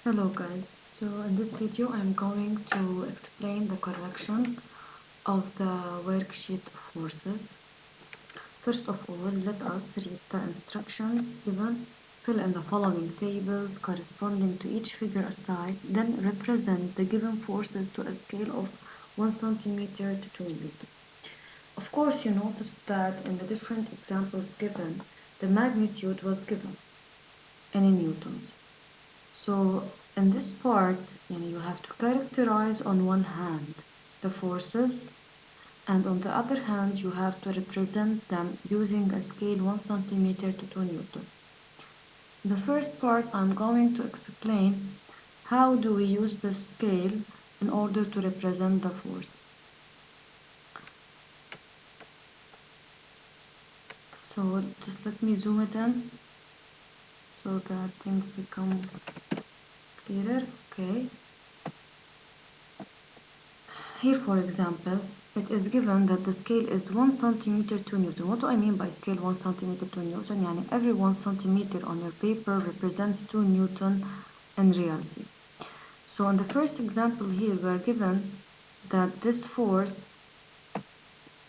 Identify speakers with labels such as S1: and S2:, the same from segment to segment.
S1: Hello guys, so in this video I'm going to explain the correction of the worksheet forces. First of all, let us read the instructions given. Fill in the following tables corresponding to each figure assigned, then represent the given forces to a scale of 1 centimeter to 2 newton. Of course, you noticed that in the different examples given, the magnitude was given in newtons. So in this part, you have to characterize on one hand the forces, and on the other hand you have to represent them using a scale 1 centimeter to 2 newton. The first part I'm going to explain how do we use the scale in order to represent the force. So just let me zoom it in so that things become clearer. Okay. Here, for example, it is given that the scale is 1 centimeter to Newton. What do I mean by scale 1 centimeter to Newton? Yani every 1 centimeter on your paper represents 2 Newton in reality. So in the first example here, we are given that this force,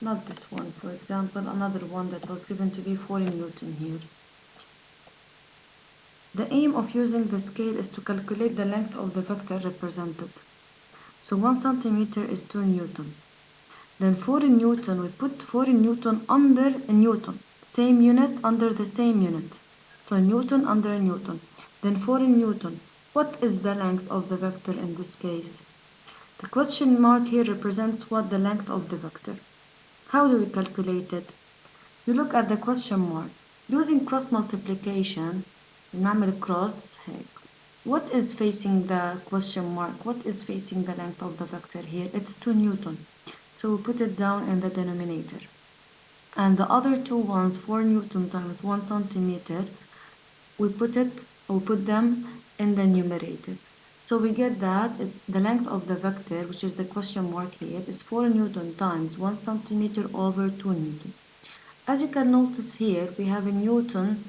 S1: not this one, for example, another one that was given to be 4 Newton here. The aim of using the scale is to calculate the length of the vector represented. So 1 centimeter is 2 Newton. Then 4 Newton, we put 4 Newton under a Newton. Same unit under the same unit. So Newton under Newton. Then 4 Newton. What is the length of the vector in this case? The question mark here represents what the length of the vector. How do we calculate it? You look at the question mark. Using cross multiplication, نعمل cross هيك. What is facing the question mark? What is facing the length of the vector here? It's 2 Newton. So we put it down in the denominator. And the other two ones, 4 Newton times 1 centimeter, we put them in the numerator. So we get that the length of the vector, which is the question mark here, is 4 Newton times 1 centimeter over 2 Newton. As you can notice here, we have a Newton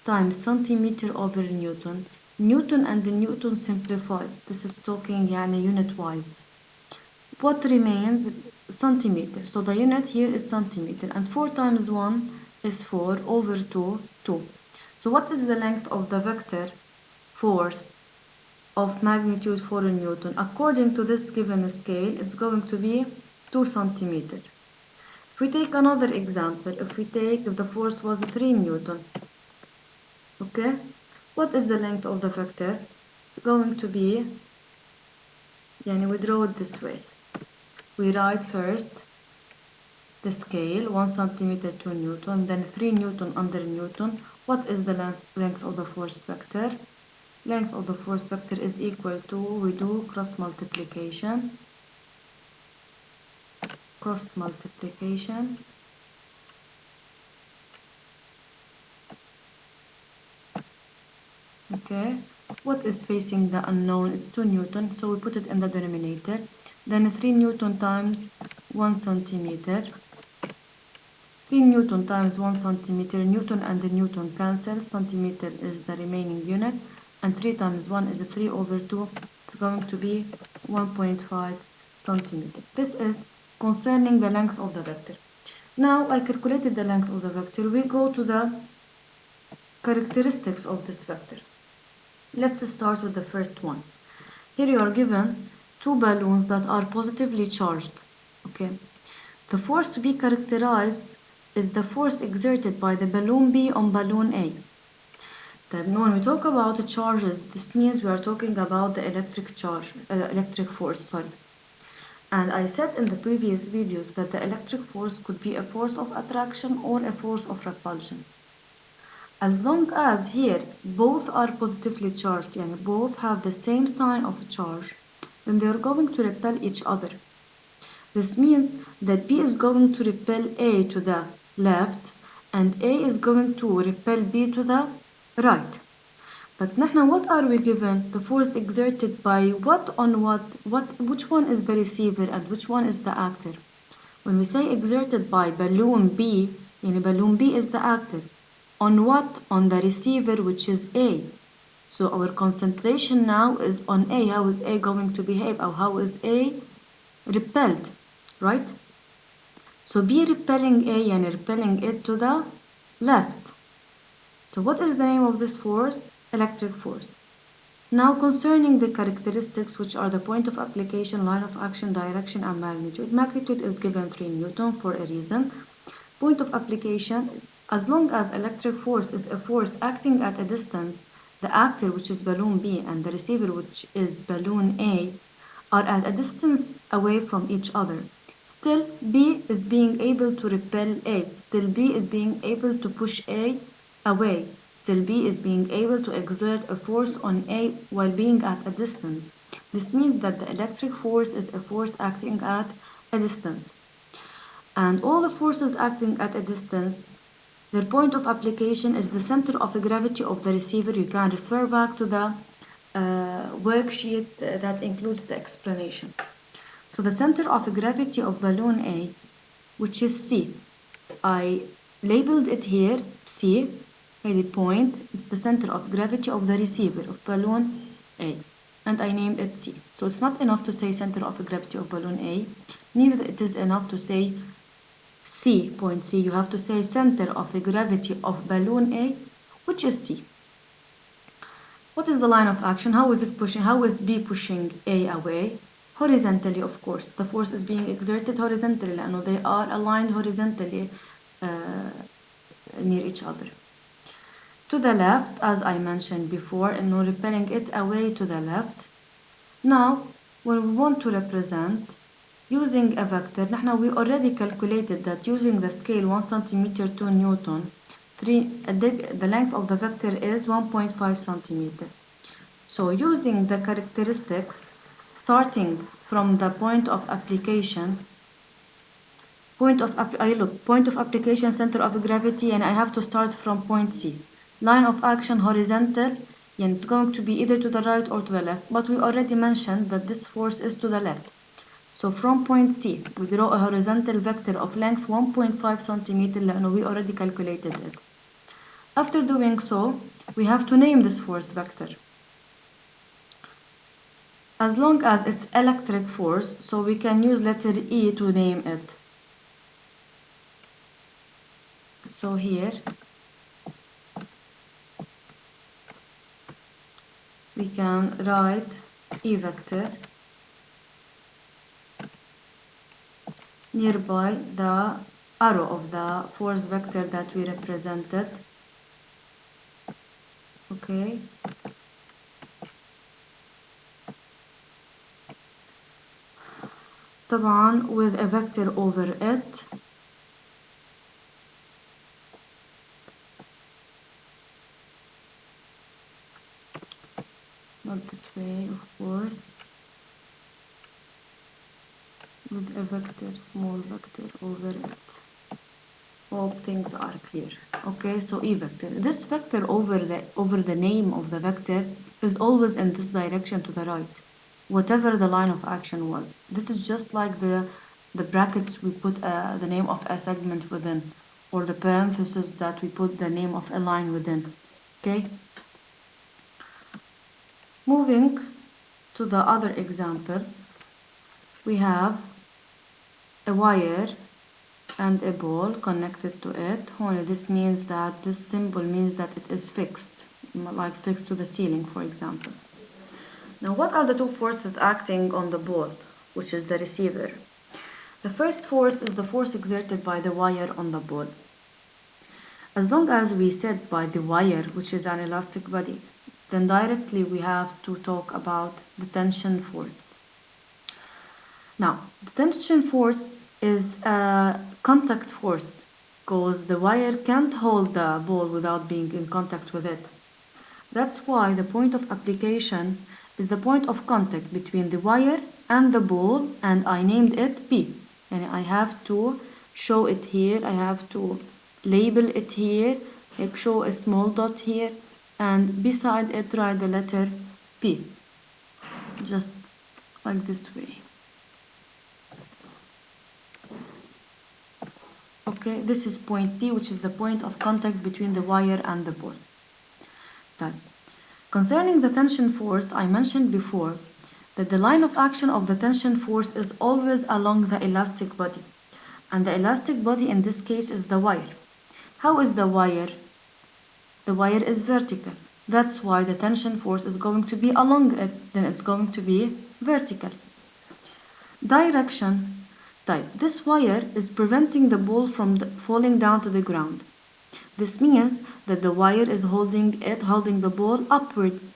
S1: times centimeter over Newton. Newton and the Newton simplifies. This is talking unit-wise. What remains? Centimeter. So the unit here is centimeter, and 4 times 1 is 4 over 2, 2. So what is the length of the vector force of magnitude 4 Newton? According to this given scale, it's going to be 2 centimeter. If we take another example, if the force was 3 Newton, okay, what is the length of the vector? It's going to be, we draw it this way. We write first the scale 1 centimeter to Newton, then 3 Newton under Newton. What is the length of the force vector? Length of the force vector is equal to, we do cross multiplication. Okay, what is facing the unknown? It's 2 Newton, so we put it in the denominator. Then 3 Newton times 1 centimeter. 3 Newton times 1 centimeter, Newton and the Newton cancel, centimeter is the remaining unit, and 3 times 1 is 3 over 2, it's going to be 1.5 centimeter. This is concerning the length of the vector. Now I calculated the length of the vector. We go to the characteristics of this vector. Let's start with the first one. Here you are given two balloons that are positively charged. Okay, the force to be characterized is the force exerted by the balloon B on balloon A. Then when we talk about charges, this means we are talking about the electric force. And I said in the previous videos that the electric force could be a force of attraction or a force of repulsion. As long as here both are positively charged, and both have the same sign of charge, then they are going to repel each other. This means that B is going to repel A to the left and A is going to repel B to the right. But نحن what are we given? The force exerted by what on what? Which one is the receiver and which one is the actor? When we say exerted by balloon B, balloon B is the actor. On what? On the receiver, which is A. So our concentration now is on A. How is A going to behave, or how is A repelled, right? So B repelling A and repelling it to the left. So what is the name of this force? Electric force. Now concerning the characteristics, which are the point of application, line of action, direction, and magnitude. Magnitude is given 3 Newton for a reason. Point of application, as long as electric force is a force acting at a distance, the actor, which is balloon B, and the receiver, which is balloon A, are at a distance away from each other. Still, B is being able to repel A. Still, B is being able to push A away. Still, B is being able to exert a force on A while being at a distance. This means that the electric force is a force acting at a distance. And all the forces acting at a distance, their point of application is the center of gravity of the receiver. You can refer back to the worksheet that includes the explanation. So the center of gravity of balloon A, which is C, I labeled it here C, the point, it's the center of gravity of the receiver of balloon A, and I named it C. So it's not enough to say center of gravity of balloon A, neither it is enough to say C, point C. You have to say center of gravity of balloon A, which is C. What is the line of action? How is it pushing? How is B pushing A away? Horizontally, of course. The force is being exerted horizontally, لأنه they are aligned horizontally near each other. To the left, as I mentioned before, and repelling it away to the left. Now, when we want to represent using a vector, we already calculated that using the scale 1 centimeter to Newton, the length of the vector is 1.5 centimeter. So using the characteristics, starting from the point of application, point of application, center of gravity, and I have to start from point C. Line of action horizontal, and it's going to be either to the right or to the left, but we already mentioned that this force is to the left. So from point C, we draw a horizontal vector of length 1.5 centimeter, لأنه we already calculated it. After doing so, we have to name this force vector. As long as it's electric force, so we can use letter E to name it. So here, we can write E vector nearby the arrow of the force vector that we represented. Okay. طبعا with a vector over it. Not this way, of course. With a vector, small vector over it. All things are clear. Okay, so E vector. This vector over the name of the vector is always in this direction to the right, whatever the line of action was. This is just like the brackets we put the name of a segment within, or the parentheses that we put the name of a line within. Okay. Moving to the other example, we have a wire and a ball connected to it. Only this means that this symbol means that it is fixed, like fixed to the ceiling, for example. Now, what are the two forces acting on the ball, which is the receiver? The first force is the force exerted by the wire on the ball. As long as we said by the wire, which is an elastic body, then directly we have to talk about the tension force. Now, the tension force is a contact force because the wire can't hold the ball without being in contact with it. That's why the point of application is the point of contact between the wire and the ball, and I named it P. And I have to show it here, I have to label it here, like show a small dot here, and beside it write the letter P, just like this way. Okay, this is point P, which is the point of contact between the wire and the ball. Done. Concerning the tension force, I mentioned before that the line of action of the tension force is always along the elastic body. And the elastic body in this case is the wire. How is the wire? The wire is vertical. That's why the tension force is going to be along it, then it's going to be vertical. Direction type. This wire is preventing the ball from falling down to the ground. This means that the wire is holding the ball upwards.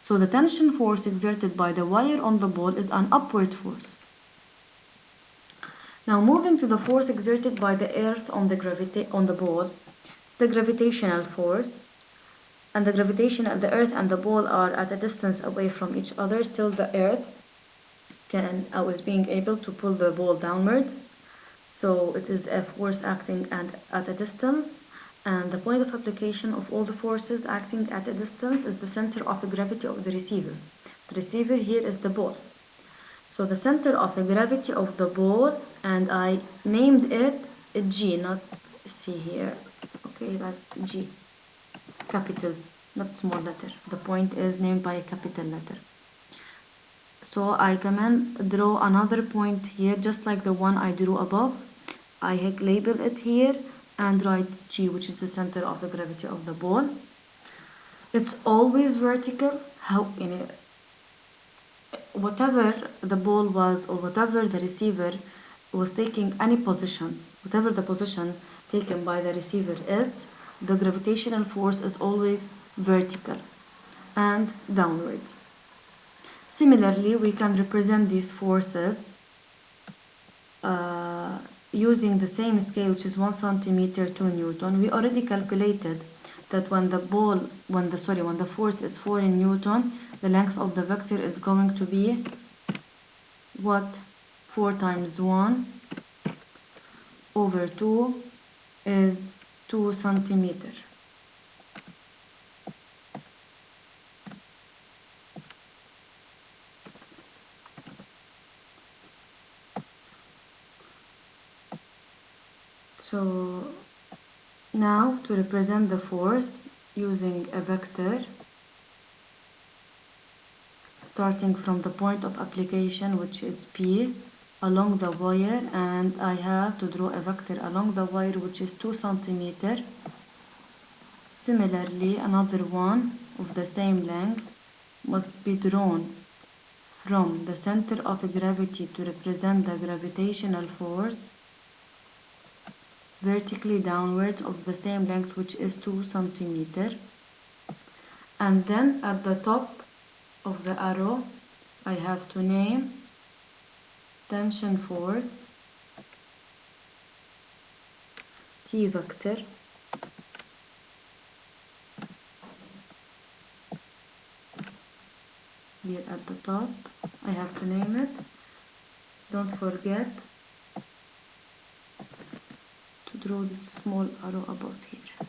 S1: So the tension force exerted by the wire on the ball is an upward force. Now moving to the force exerted by the earth on the ball. It's the gravitational force. And the earth and the ball are at a distance away from each other. Still the earth was being able to pull the ball downwards. So it is a force acting at a distance. And the point of application of all the forces acting at a distance is the center of gravity of the receiver. The receiver here is the ball. So the center of gravity of the ball, and I named it G, not C here. Okay, that's G. Capital, not small letter. The point is named by a capital letter. So I can draw another point here, just like the one I drew above. I label it here and write G, which is the center of the gravity of the ball. It's always vertical. Whatever the ball was, or whatever the receiver was taking any position, whatever the position taken by the receiver is, the gravitational force is always vertical and downwards. Similarly, we can represent these forces using the same scale, which is 1 centimeter to Newton. We already calculated that when the force is 4 in Newton, the length of the vector is going to be what? 4 times 1 over 2 is 2 centimeter. So now to represent the force using a vector, starting from the point of application, which is P, along the wire, and I have to draw a vector along the wire, which is 2 centimeter. Similarly, another one of the same length must be drawn from the center of gravity to represent the gravitational force vertically downwards of the same length, which is 2 centimeter. And then at the top of the arrow, I have to name tension force T vector. Here at the top, I have to name it. Don't forget to draw this small arrow above here.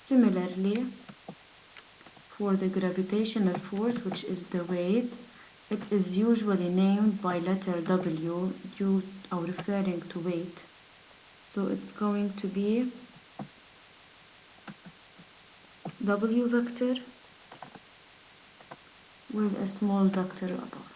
S1: Similarly, for the gravitational force, which is the weight, it is usually named by letter W due or referring to weight. So it's going to be W vector with a small vector above.